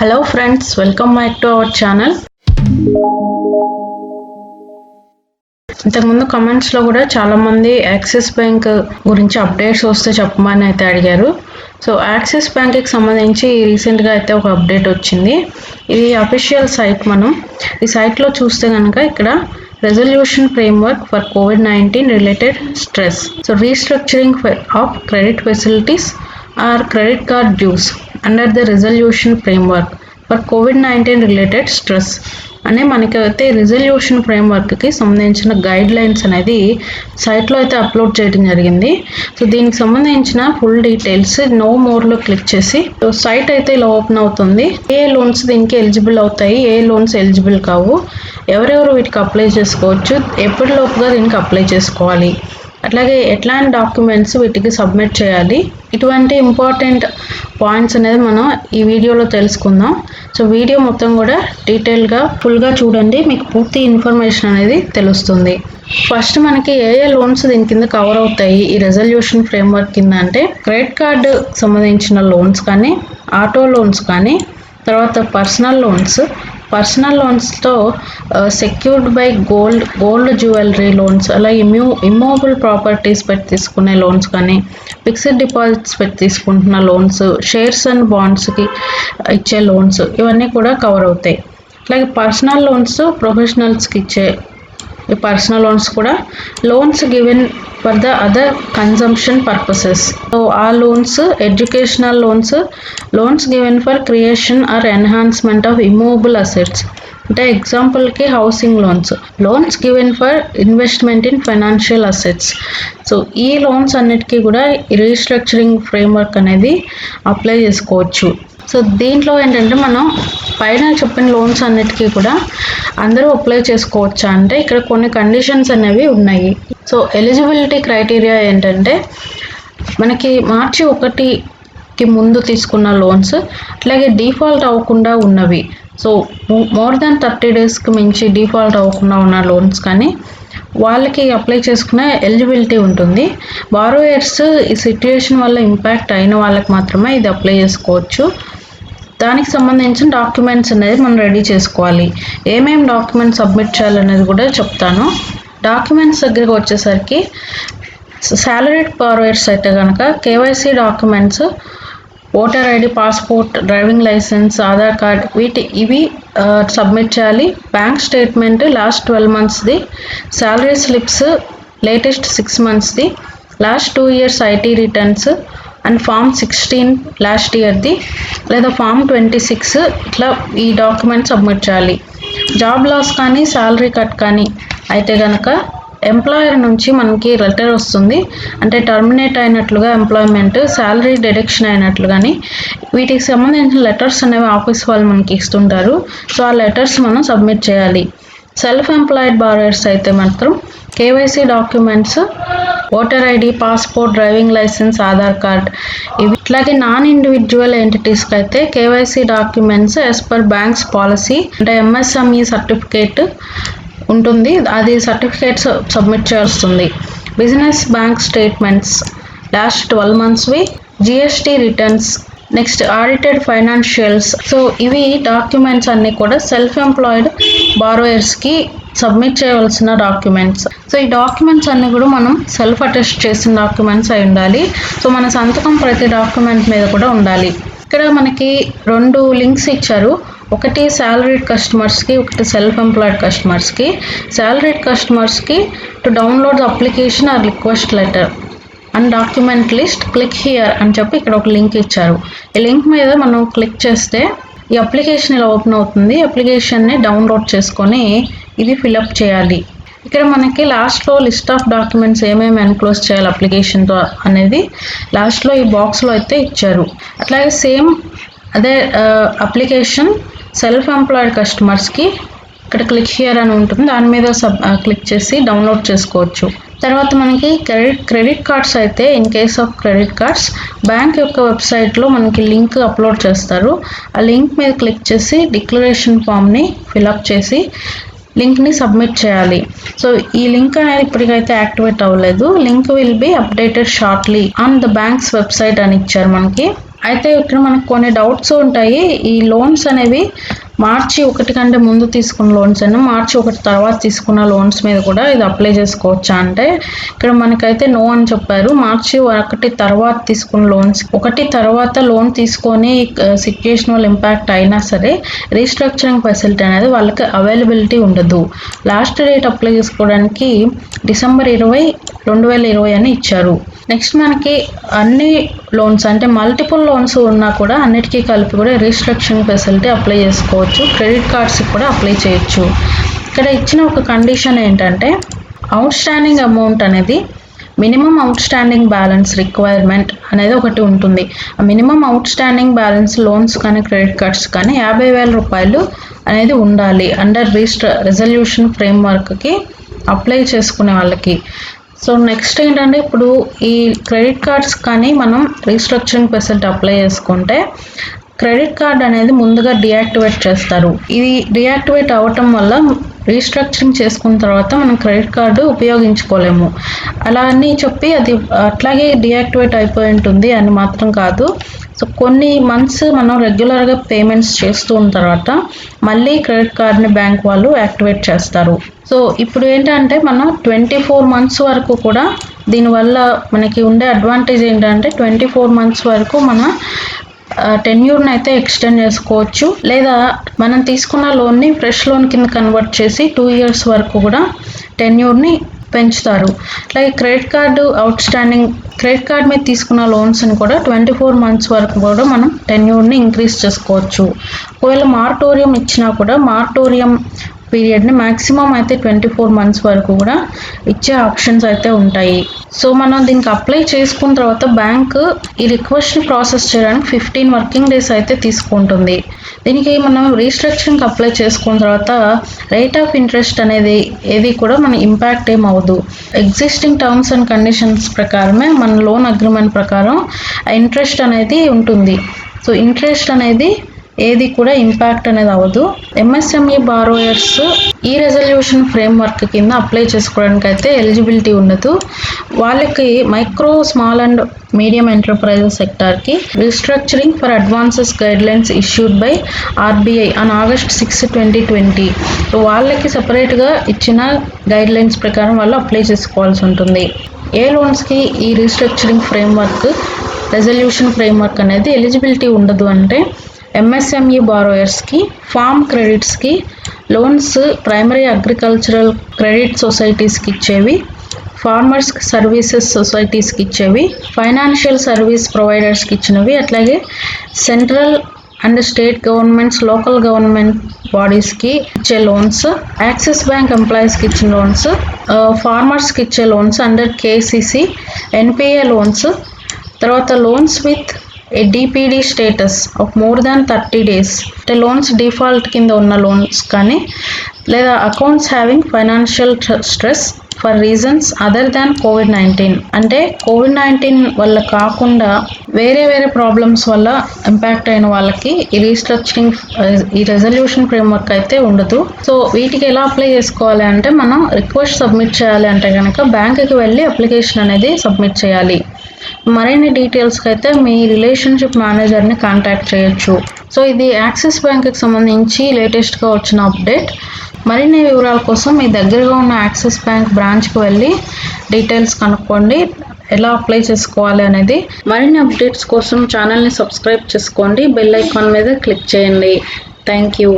Hello friends, welcome back to our channel. ఇంతకుముందు కమెంట్స్లో కూడా చాలామంది యాక్సిస్ బ్యాంక్ గురించి అప్డేట్స్ వస్తే చెప్పమని అయితే అడిగారు. సో యాక్సిస్ బ్యాంక్కి సంబంధించి రీసెంట్గా అయితే ఒక అప్డేట్ వచ్చింది. ఇది అఫీషియల్ సైట్. మనం ఈ సైట్లో చూస్తే కనుక ఇక్కడ resolution framework for COVID-19 related stress, so restructuring of credit facilities or credit card dues under the resolution framework for COVID-19 related stress అనే మనకైతే రిజల్యూషన్ ఫ్రేమ్వర్క్కి సంబంధించిన గైడ్ లైన్స్ అనేది సైట్లో అయితే అప్లోడ్ చేయడం జరిగింది. సో దీనికి సంబంధించిన ఫుల్ డీటెయిల్స్ నో మోర్లో క్లిక్ చేసి సైట్ అయితే ఇలా ఓపెన్ అవుతుంది. ఏ లోన్స్ దీనికి ఎలిజిబుల్ అవుతాయి, ఏ లోన్స్ ఎలిజిబుల్ కావు, ఎవరెవరు వీటికి అప్లై చేసుకోవచ్చు, ఎప్పటిలోపుగా దీనికి అప్లై చేసుకోవాలి, అట్లాగే ఎట్లాంటి డాక్యుమెంట్స్ వీటికి సబ్మిట్ చేయాలి, ఇటువంటి ఇంపార్టెంట్ పాయింట్స్ అనేది మనం ఈ వీడియోలో తెలుసుకుందాం. సో వీడియో మొత్తం కూడా డీటెయిల్గా ఫుల్గా చూడండి, మీకు పూర్తి ఇన్ఫర్మేషన్ అనేది తెలుస్తుంది. ఫస్ట్ మనకి ఏ లోన్స్ దీని కింద కవర్ అవుతాయి ఈ రెజల్యూషన్ ఫ్రేమ్వర్క్ కింద అంటే, క్రెడిట్ కార్డు సంబంధించిన లోన్స్ కానీ, ఆటో లోన్స్ కానీ, తర్వాత పర్సనల్ లోన్స్తో secured by gold jewellery loans, అలాగే ఇమ్మూవబుల్ ప్రాపర్టీస్ పెట్టి తీసుకునే లోన్స్ కానీ, ఫిక్స్డ్ డిపాజిట్స్ పెట్టి తీసుకుంటున్న లోన్స్, షేర్స్ అండ్ బాండ్స్కి ఇచ్చే లోన్స్, ఇవన్నీ కూడా కవర్ అవుతాయి. అలాగే పర్సనల్ లోన్స్ ప్రొఫెషనల్స్కి ఇచ్చే ఈ పర్సనల్ లోన్స్ కూడా, loans given for the other consumption purposes, so ఆ loans educational loans given for creation or enhancement of immovable assets, అంటే ఎగ్జాంపుల్కి housing loans given for investment in financial assets. So ఈ loans అన్నిటికీ కూడా restructuring framework అనేది apply చేసుకోవచ్చు. So దీంట్లో ఏంటంటే మనం పైన చెప్పిన లోన్స్ అన్నిటికీ కూడా అందరూ అప్లై చేసుకోవచ్చా అంటే, ఇక్కడ కొన్ని కండిషన్స్ అనేవి ఉన్నాయి. సో ఎలిజిబిలిటీ క్రైటీరియా ఏంటంటే, మనకి March 1కి ముందు తీసుకున్న లోన్స్, అట్లాగే డిఫాల్ట్ అవ్వకుండా ఉన్నవి, సో మోర్ దాన్ 30 డేస్కి మించి డిఫాల్ట్ అవ్వకుండా ఉన్న లోన్స్ కానీ వాళ్ళకి అప్లై చేసుకునే ఎలిజిబిలిటీ ఉంటుంది. బారోయర్స్ ఈ సిట్యుయేషన్ వల్ల ఇంపాక్ట్ అయిన వాళ్ళకి మాత్రమే ఇది అప్లై చేసుకోవచ్చు. దానికి సంబంధించిన డాక్యుమెంట్స్ అనేది మనం రెడీ చేసుకోవాలి. ఏమేమి డాక్యుమెంట్స్ సబ్మిట్ చేయాలనేది కూడా చెప్తాను. డాక్యుమెంట్స్ దగ్గరికి వచ్చేసరికి సాలరీడ్ బారోయర్స్ అయితే కనుక KYC documents, voter ID, passport, driving licence, Aadhaar card ఇవి సబ్మిట్ చేయాలి. బ్యాంక్ స్టేట్మెంట్ లాస్ట్ 12 monthsది, శాలరీ స్లిప్స్ లేటెస్ట్ 6 monthsది, last 2 years IT returns and form 16 last ఇయర్ది, లేదా ఫామ్ 26, ఇట్లా ఈ డాక్యుమెంట్ సబ్మిట్ చేయాలి. జాబ్ లాస్ కానీ శాలరీ కట్ కానీ అయితే కనుక ఎంప్లాయర్ నుంచి మనకి లెటర్ వస్తుంది, అంటే టర్మినేట్ అయినట్లుగా ఎంప్లాయ్మెంట్, శాలరీ డిడక్షన్ అయినట్లు కానీ వీటికి సంబంధించిన లెటర్స్ అనేవి ఆఫీస్ వాళ్ళు మనకి ఇస్తుంటారు. సో ఆ లెటర్స్ మనం సబ్మిట్ చేయాలి. సెల్ఫ్ ఎంప్లాయిడ్ బారోయర్స్ అయితే మాత్రం KYC documents, voter ID, passport, driving licence, Aadhaar card ఇవి. ఇట్లాగే నాన్ ఇండివిజువల్ ఎంటిటీస్కి అయితే KYC documents as per banks policy, అంటే MSME సర్టిఫికేట్ ఉంటుంది, అది సర్టిఫికేట్ సబ్మిట్ చేస్తుంది. బిజినెస్ బ్యాంక్ స్టేట్మెంట్స్ లాస్ట్ 12 monthsవి, GST returns, next audited financials. So ఇవి డాక్యుమెంట్స్ అన్నీ కూడా సెల్ఫ్ ఎంప్లాయిడ్ బారోయర్స్కి సబ్మిట్ చేయవలసిన డాక్యుమెంట్స్. సో ఈ డాక్యుమెంట్స్ అన్నీ కూడా మనం సెల్ఫ్ అటెస్ట్ చేసిన డాక్యుమెంట్స్ అయి ఉండాలి. సో మన సంతకం ప్రతి డాక్యుమెంట్ మీద కూడా ఉండాలి. ఇక్కడ మనకి 2 లింక్స్ ఇచ్చారు, ఒకటి సాలరీడ్ కస్టమర్స్కి, ఒకటి సెల్ఫ్ ఎంప్లాయిడ్ కస్టమర్స్కి. సాలరీడ్ కస్టమర్స్కి to download the application or request letter and document list, click here అని చెప్పి ఇక్కడ ఒక లింక్ ఇచ్చారు. ఈ లింక్ మీద మనం క్లిక్ చేస్తే ఈ అప్లికేషన్ ఇలా ఓపెన్ అవుతుంది. అప్లికేషన్ని డౌన్లోడ్ చేసుకొని ఇది ఫిలప్ చేయాలి. ఇక్కడ మనకి లాస్ట్లో లిస్ట్ ఆఫ్ డాక్యుమెంట్స్ ఏమేమి ఎన్క్లోజ్ చేయాలి అప్లికేషన్తో అనేది లాస్ట్లో ఈ బాక్స్లో అయితే ఇచ్చారు. అట్లాగే సేమ్ అదే అప్లికేషన్ సెల్ఫ్ ఎంప్లాయిడ్ కస్టమర్స్కి ఇక్కడ క్లిక్ హియర్ అని ఉంటుంది, దాని మీద క్లిక్ చేసి డౌన్లోడ్ చేసుకోవచ్చు. తర్వాత మనకి క్రెడిట్ కార్డ్స్ అయితే in case of credit cards bank యొక్క వెబ్సైట్లో మనకి లింక్ అప్లోడ్ చేస్తారు. ఆ లింక్ మీద క్లిక్ చేసి డిక్లరేషన్ ఫామ్ని ఫిలప్ చేసి లింక్ని సబ్మిట్ చేయాలి. సో ఈ లింక్ అనేది ఇప్పటికైతే యాక్టివేట్ అవ్వలేదు. Link will be updated shortly on the banks website అని ఇచ్చారు మనకి. అయితే ఇక్కడ మనకు కొన్ని డౌట్స్ ఉంటాయి. ఈ లోన్స్ అనేవి మార్చి 1 కంటే ముందు తీసుకున్న లోన్స్ అయినా మార్చి 1 తర్వాత తీసుకున్న లోన్స్ మీద కూడా ఇది అప్లై చేసుకోవచ్చా అంటే ఇక్కడ మనకైతే నో అని చెప్పారు. మార్చి 1 తర్వాత తీసుకున్న లోన్స్ 1 తర్వాత లోన్ తీసుకొని సిచ్యుయేషనల్ ఇంపాక్ట్ అయినా సరే రీస్ట్రక్చరింగ్ ఫెసిలిటీ అనేది వాళ్ళకి అవైలబిలిటీ ఉండదు. లాస్ట్ డేట్ అప్లై చేసుకోవడానికి డిసెంబర్ 20, 2020 అని ఇచ్చారు. నెక్స్ట్ మనకి అన్ని లోన్స్ అంటే మల్టిపుల్ లోన్స్ ఉన్నా కూడా అన్నిటికీ కలిపి కూడా రీస్ట్రక్చరింగ్ ఫెసిలిటీ అప్లై చేసుకోవచ్చు. క్రెడిట్ కార్డ్స్కి కూడా అప్లై చేయొచ్చు. ఇక్కడ ఇచ్చిన ఒక కండిషన్ ఏంటంటే అవుట్ స్టాండింగ్ అమౌంట్ అనేది minimum out standing balance requirement అనేది ఒకటి ఉంటుంది. ఆ minimum out standing balance loans కానీ క్రెడిట్ కార్డ్స్ కానీ 50,000 రూపాయలు అనేది ఉండాలి అండర్ రెజల్యూషన్ ఫ్రేమ్వర్క్కి అప్లై చేసుకునే వాళ్ళకి. సో నెక్స్ట్ ఏంటంటే ఇప్పుడు ఈ క్రెడిట్ కార్డ్స్ కానీ మనం రీస్ట్రక్చరింగ్ ఫెసిలిటీ అప్లై చేసుకుంటే క్రెడిట్ కార్డ్ అనేది ముందుగా డియాక్టివేట్ చేస్తారు. ఇది డియాక్టివేట్ అవ్వటం వల్ల రీస్ట్రక్చరింగ్ చేసుకున్న తర్వాత మనం క్రెడిట్ కార్డు ఉపయోగించుకోలేము. అలా అని చెప్పి అది అట్లాగే డియాక్టివేట్ అయిపోయి ఉంటుంది అని మాత్రం కాదు. సో కొన్ని మంత్స్ మనం రెగ్యులర్గా పేమెంట్స్ చేస్తూ ఉన్న తర్వాత మళ్ళీ క్రెడిట్ కార్డ్ని బ్యాంక్ వాళ్ళు యాక్టివేట్ చేస్తారు. సో ఇప్పుడు ఏంటంటే మనం 24 మంత్స్ వరకు కూడా దీనివల్ల మనకి ఉండే అడ్వాంటేజ్ ఏంటంటే 24 మంత్స్ వరకు మన టెన్యూర్ని అయితే ఎక్స్టెండ్ చేసుకోవచ్చు. లేదా మనం తీసుకున్న లోన్ని ఫ్రెష్ లోన్ కింద కన్వర్ట్ చేసి 2 years వరకు కూడా టెన్యూర్ని పెంచుతారు. అలాగే క్రెడిట్ కార్డ్ మీద తీసుకున్న లోన్స్ని కూడా 24 మంత్స్ వరకు కూడా మనం టెన్యూర్ని ఇంక్రీజ్ చేసుకోవచ్చు. ఒకవేళ మారటోరియం ఇచ్చినా కూడా మారటోరియం పీరియడ్ని మ్యాక్సిమం అయితే 24 మంత్స్ వరకు కూడా ఇచ్చే ఆప్షన్స్ అయితే ఉంటాయి. సో మనం దీనికి అప్లై చేసుకున్న తర్వాత బ్యాంక్ ఈ రిక్వెస్ట్ని ప్రాసెస్ చేయడానికి 15 వర్కింగ్ డేస్ అయితే తీసుకుంటుంది. దీనికి మనం రీస్ట్రక్చరింగ్కి అప్లై చేసుకున్న తర్వాత రేట్ ఆఫ్ ఇంట్రెస్ట్ అనేది ఏది కూడా మన ఇంపాక్ట్ ఏం అవ్వదు. ఎగ్జిస్టింగ్ టర్మ్స్ అండ్ కండిషన్స్ ప్రకారమే మన లోన్ అగ్రిమెంట్ ప్రకారం ఇంట్రెస్ట్ అనేది ఉంటుంది. సో ఇంట్రెస్ట్ అనేది ఏది కూడా ఇంపాక్ట్ అనేది అవ్వదు. ఎంఎస్ఎంఈ బారోయర్స్ ఈ రెజల్యూషన్ ఫ్రేమ్వర్క్ కింద అప్లై చేసుకోవడానికి అయితే ఎలిజిబిలిటీ ఉండదు. వాళ్ళకి micro, small and medium enterprises సెక్టార్కి restructuring for advances guidelines issued by RBI on August 6, 2020 వాళ్ళకి సపరేట్గా ఇచ్చిన గైడ్లైన్స్ ప్రకారం వాళ్ళు అప్లై చేసుకోవాల్సి ఉంటుంది. ఏ లోన్స్కి ఈ రీస్ట్రక్చరింగ్ రెజల్యూషన్ ఫ్రేమ్వర్క్ అనేది ఎలిజిబిలిటీ ఉండదు అంటే ఎంఎస్ఎంఈ బారోయర్స్కి, ఫార్మ్ క్రెడిట్స్కి, లోన్స్ ప్రైమరీ అగ్రికల్చరల్ క్రెడిట్ సొసైటీస్కి ఇచ్చేవి, ఫార్మర్స్ సర్వీసెస్ సొసైటీస్కి ఇచ్చేవి, ఫైనాన్షియల్ సర్వీస్ ప్రొవైడర్స్కి ఇచ్చినవి, అట్లాగే central and state governments, local government బాడీస్కి ఇచ్చే లోన్స్, యాక్సిస్ బ్యాంక్ ఎంప్లాయీస్కి ఇచ్చిన లోన్స్, ఫార్మర్స్కి ఇచ్చే loans under KCC, NPA loans, తర్వాత loans with a DPD status of more than 30 days అంటే లోన్స్ డిఫాల్ట్ కింద ఉన్న లోన్స్ కానీ, లేదా accounts having financial stress for reasons other than COVID-19 అంటే COVID-19 వల్ల కాకుండా వేరే ప్రాబ్లమ్స్ వల్ల ఇంపాక్ట్ అయిన వాళ్ళకి ఈ రీస్ట్రక్చరింగ్ ఈ రెజల్యూషన్ ఫ్రేమ్వర్క్ అయితే ఉండదు. సో వీటికి ఎలా అప్లై చేసుకోవాలి అంటే మనం రిక్వెస్ట్ సబ్మిట్ చేయాలి అంటే కనుక బ్యాంకుకి వెళ్ళి అప్లికేషన్ అనేది సబ్మిట్ చేయాలి. మరిన్ని డీటెయిల్స్కి అయితే మీ రిలేషన్షిప్ మేనేజర్ని కాంటాక్ట్ చేయొచ్చు. సో ఇది యాక్సిస్ బ్యాంక్కి సంబంధించి లేటెస్ట్గా వచ్చిన అప్డేట్. మరిన్ని వివరాల కోసం మీ దగ్గరగా ఉన్న యాక్సిస్ బ్యాంక్ బ్రాంచ్కి వెళ్ళి డీటెయిల్స్ కనుక్కోండి ఎలా అప్లై చేసుకోవాలి అనేది. మరిన్ని అప్డేట్స్ కోసం ఛానల్ని సబ్స్క్రైబ్ చేసుకోండి, బెల్ ఐకాన్ మీద క్లిక్ చేయండి. Thank you.